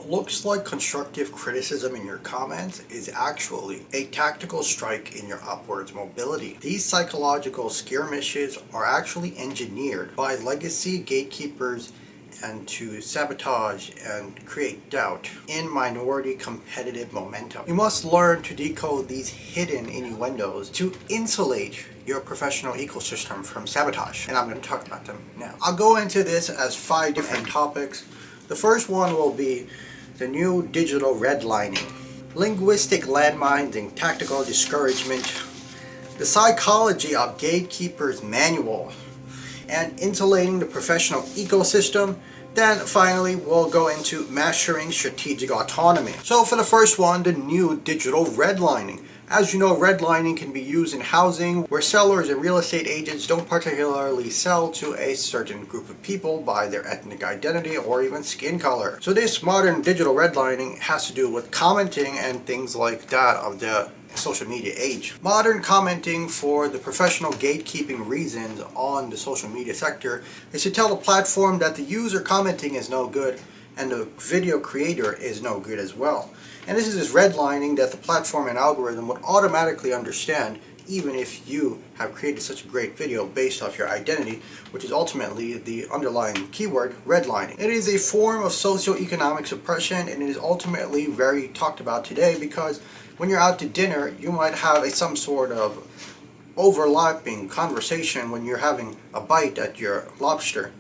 What looks like constructive criticism in your comments is actually a tactical strike in your upwards mobility. These psychological skirmishes are actually engineered by legacy gatekeepers and to sabotage and create doubt in minority competitive momentum. You must learn to decode these hidden innuendos to insulate your professional ecosystem from sabotage, and I'm going to talk about them now. I'll go into this as 5 different topics. The first one will be the new digital redlining, linguistic landmines and tactical discouragement, the Psychology of Gatekeepers manual, and insulating the professional ecosystem. Then finally we'll go into mastering strategic autonomy. So for the first one, the new digital redlining. As you know, redlining can be used in housing where sellers and real estate agents don't particularly sell to a certain group of people by their ethnic identity or even skin color. So this modern digital redlining has to do with commenting and things like that of the social media age. Modern commenting for the professional gatekeeping reasons on the social media sector is to tell the platform that the user commenting is no good and the video creator is no good as well. And this is this redlining that the platform and algorithm would automatically understand even if you have created such a great video based off your identity, which is ultimately the underlying keyword, redlining. It is a form of socioeconomic suppression, and it is ultimately very talked about today because when you're out to dinner, you might have some sort of overlapping conversation when you're having a bite at your lobster,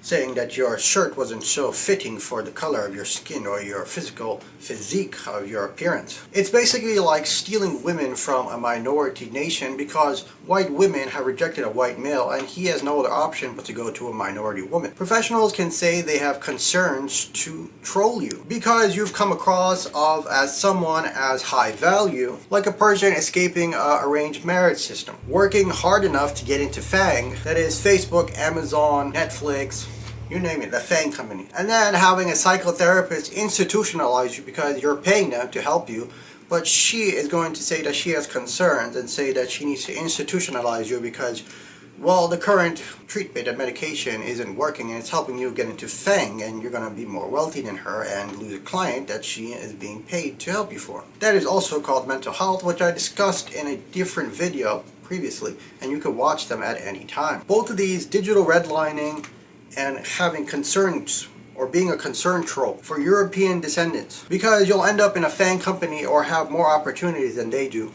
saying that your shirt wasn't so fitting for the color of your skin or your physique of your appearance. It's basically like stealing women from a minority nation because white women have rejected a white male and he has no other option but to go to a minority woman. Professionals can say they have concerns to troll you because you've come across as someone as high value, like a person escaping an arranged marriage system, working hard enough to get into FANG, that is Facebook, Amazon, Netflix, you name it, the FANG company. And then having a psychotherapist institutionalize you because you're paying them to help you, but she is going to say that she has concerns and say that she needs to institutionalize you because, well, the current treatment and medication isn't working and it's helping you get into FANG and you're going to be more wealthy than her and lose a client that she is being paid to help you for. That is also called mental health, which I discussed in a different video previously, and you can watch them at any time. Both of these, digital redlining and having concerns or being a concern troll for European descendants, because you'll end up in a FANG company or have more opportunities than they do.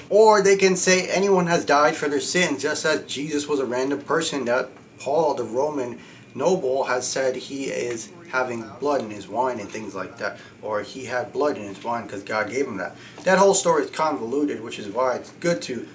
Or they can say anyone has died for their sins, just as Jesus was a random person that Paul, the Roman noble, has said he is having blood in his wine and things like that, or he had blood in his wine because God gave him that. That whole story is convoluted, which is why it's good to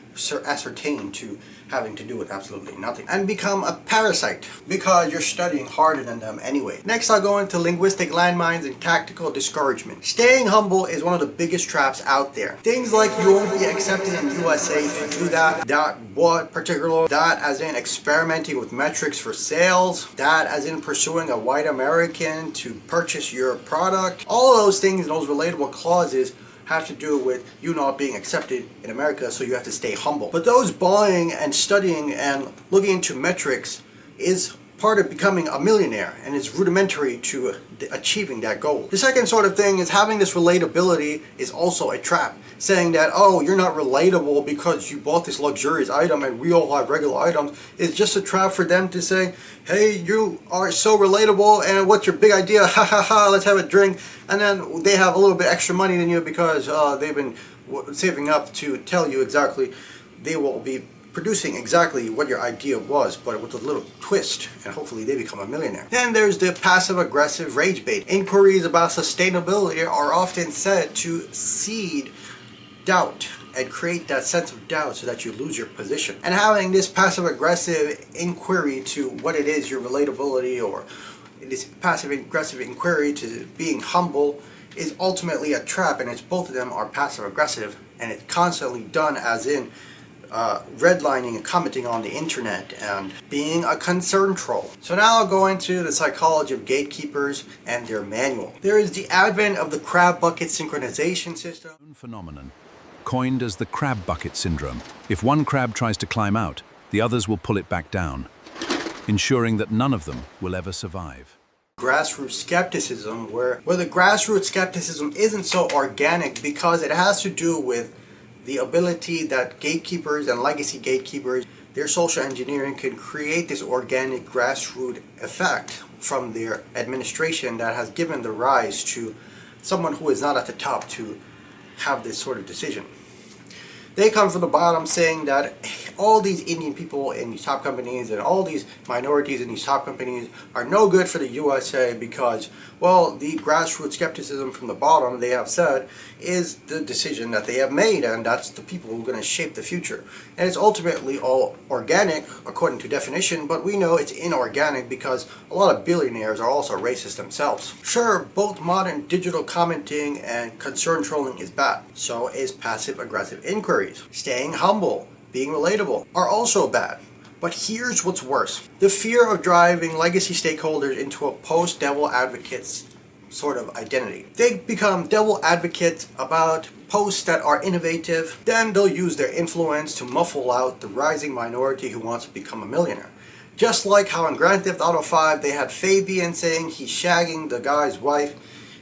ascertain to having to do with absolutely nothing and become a parasite because you're studying harder than them anyway. Next, I'll go into linguistic landmines and tactical discouragement. Staying humble is one of the biggest traps out there. Things like you won't be accepted in USA if you do that, that as in experimenting with metrics for sales, that as in pursuing a white American to purchase your product. All of those things, those relatable clauses, have to do with you not being accepted in America, so you have to stay humble. But those buying and studying and looking into metrics is part of becoming a millionaire, and it's rudimentary to achieving that goal. The second sort of thing is having this relatability is also a trap. Saying that, oh, you're not relatable because you bought this luxurious item and we all have regular items, is just a trap for them to say, hey, you are so relatable and what's your big idea? Ha ha ha, let's have a drink. And then they have a little bit extra money than you because they've been saving up to tell you exactly, they will be producing exactly what your idea was, but with a little twist, and hopefully they become a millionaire. Then there's the passive-aggressive rage bait. Inquiries about sustainability are often said to seed doubt and create that sense of doubt so that you lose your position. And having this passive-aggressive inquiry to what it is, your relatability, or this passive-aggressive inquiry to being humble is ultimately a trap, and it's both of them are passive-aggressive, and it's constantly done as in redlining and commenting on the internet and being a concern troll. So now I'll go into the Psychology of Gatekeepers and their manual. There is the advent of the crab bucket synchronization system. Phenomenon, coined as the crab bucket syndrome. If one crab tries to climb out, the others will pull it back down, ensuring that none of them will ever survive. grassroots skepticism, where the grassroots skepticism isn't so organic because it has to do with the ability that gatekeepers and legacy gatekeepers, their social engineering can create this organic grassroots effect from their administration that has given the rise to someone who is not at the top to have this sort of decision. They come from the bottom saying that all these Indian people in these top companies and all these minorities in these top companies are no good for the USA because, well, the grassroots skepticism from the bottom, they have said, is the decision that they have made, and that's the people who are going to shape the future. And it's ultimately all organic according to definition, but we know it's inorganic because a lot of billionaires are also racist themselves. Sure, both modern digital commenting and concern trolling is bad. So is passive-aggressive inquiry. Staying humble, being relatable are also bad. But here's what's worse. The fear of driving legacy stakeholders into a post-devil advocates sort of identity. They become devil advocates about posts that are innovative, then they'll use their influence to muffle out the rising minority who wants to become a millionaire. Just like how in Grand Theft Auto 5 they had Fabian saying he's shagging the guy's wife,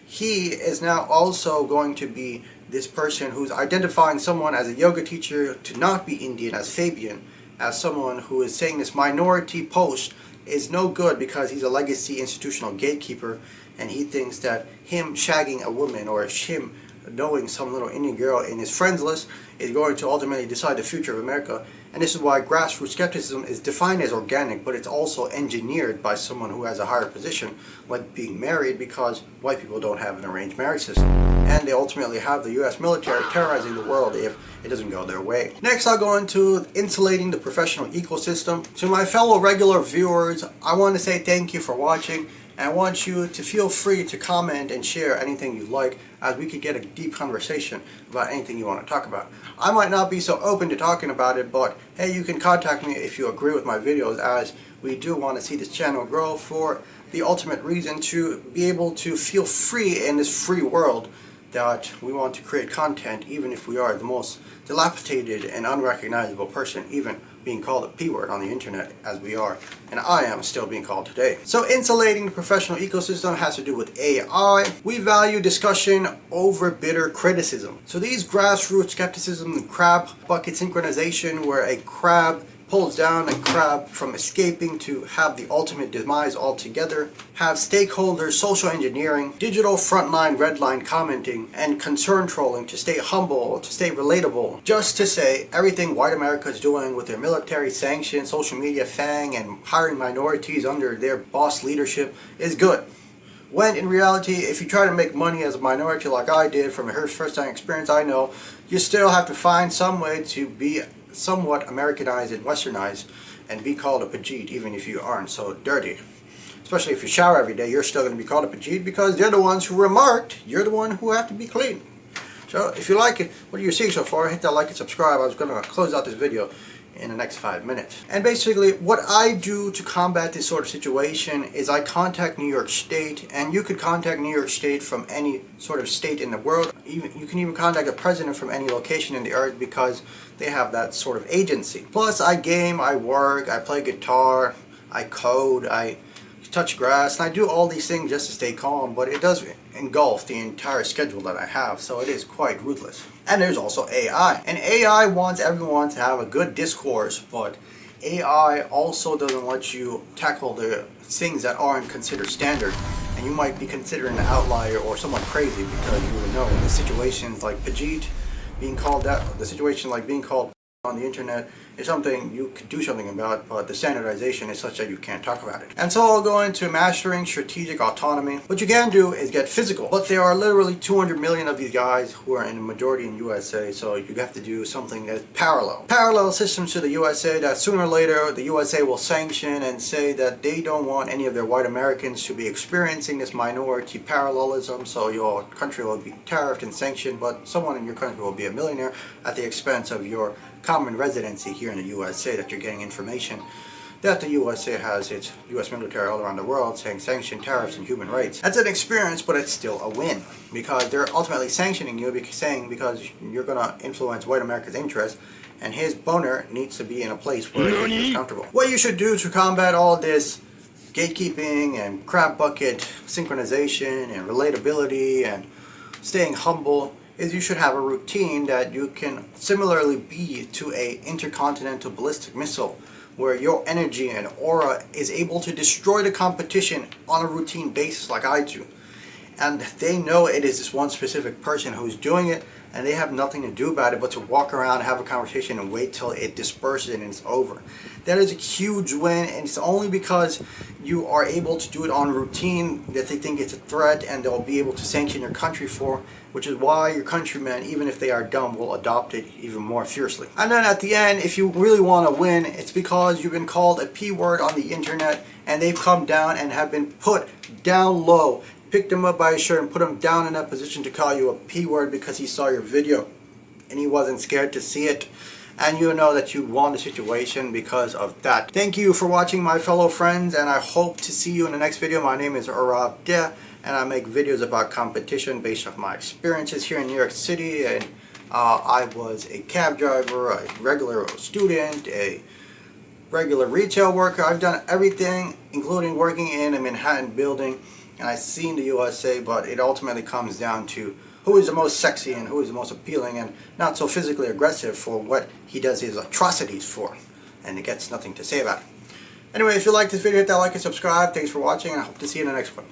he is now also going to be this person who's identifying someone as a yoga teacher to not be Indian as Fabian, as someone who is saying this minority post is no good because he's a legacy institutional gatekeeper and he thinks that him shagging a woman or him knowing some little Indian girl in his friends list is going to ultimately decide the future of America. And this is why grassroots skepticism is defined as organic, but it's also engineered by someone who has a higher position, like being married, because white people don't have an arranged marriage system. And they ultimately have the US military terrorizing the world if it doesn't go their way. Next, I'll go into insulating the professional ecosystem. To my fellow regular viewers, I want to say thank you for watching. And I want you to feel free to comment and share anything you like, as we could get a deep conversation about anything you want to talk about. I might not be so open to talking about it, but hey, you can contact me if you agree with my videos, as we do want to see this channel grow for the ultimate reason to be able to feel free in this free world that we want to create content, even if we are the most dilapidated and unrecognizable person, even being called a P-word on the internet as we are, and I am still being called today. So insulating the professional ecosystem has to do with AI. We value discussion over bitter criticism. So these grassroots skepticism and crab bucket synchronization, where a crab pulls down a crab from escaping to have the ultimate demise altogether, have stakeholders, social engineering, digital frontline redline commenting, and concern trolling to stay humble, to stay relatable, just to say everything white America is doing with their military sanctions, social media fang, and hiring minorities under their boss leadership is good. When in reality, if you try to make money as a minority like I did from a first-time experience, I know you still have to find some way to be somewhat Americanized and westernized and be called a Pajit, even if you aren't so dirty. Especially if you shower every day, you're still going to be called a Pajit because they're the ones who remarked you're the one who have to be clean. So if you like it, what you're seeing so far, hit that like and subscribe. I was going to close out this video in the next 5 minutes. And basically what I do to combat this sort of situation is I contact New York State, and you could contact New York State from any sort of state in the world. You can even contact the president from any location in the earth because they have that sort of agency. Plus I game, I work, I play guitar, I code, I touch grass, and I do all these things just to stay calm, but it does engulf the entire schedule that I have, so it is quite ruthless. And there's also AI. And AI wants everyone to have a good discourse, but AI also doesn't let you tackle the things that aren't considered standard, and you might be considered an outlier or someone crazy because you would know in the situations like Pajit being called that, the situation like being called on the internet is something you could do something about, but the standardization is such that you can't talk about it. And so I'll go into mastering strategic autonomy. What you can do is get physical, but there are literally 200 million of these guys who are in the majority in USA, so you have to do something that's parallel systems to the USA, that sooner or later the USA will sanction and say that they don't want any of their white Americans to be experiencing this minority parallelism, so your country will be tariffed and sanctioned, but someone in your country will be a millionaire at the expense of your common residency here in the USA, that you're getting information that the USA has its US military all around the world saying sanction tariffs and human rights. That's an experience, but it's still a win because they're ultimately sanctioning you because you're going to influence white America's interests, and his boner needs to be in a place where he feels comfortable. What you should do to combat all this gatekeeping and crab bucket synchronization and relatability and staying humble is you should have a routine that you can similarly be to a intercontinental ballistic missile, where your energy and aura is able to destroy the competition on a routine basis like I do. And they know it is this one specific person who's doing it, and they have nothing to do about it but to walk around, have a conversation, and wait till it disperses and it's over. That is a huge win, and it's only because you are able to do it on routine that they think it's a threat, and they'll be able to sanction your country for, which is why your countrymen, even if they are dumb, will adopt it even more fiercely. And then at the end, if you really want to win, it's because you've been called a P word on the internet, and they've come down and have been put down low. Picked him up by his shirt and put him down in that position to call you a P word because he saw your video and he wasn't scared to see it, and you know that you won the situation because of that. Thank you for watching, my fellow friends, and I hope to see you in the next video. My name is Urav Deh, and I make videos about competition based off my experiences here in New York City. And I was a cab driver, a regular student, a regular retail worker. I've done everything, including working in a Manhattan building, and I've seen the USA, but it ultimately comes down to who is the most sexy and who is the most appealing and not so physically aggressive for what he does his atrocities for, and it gets nothing to say about it. Anyway, if you like this video, hit that like and subscribe. Thanks for watching, and I hope to see you in the next one.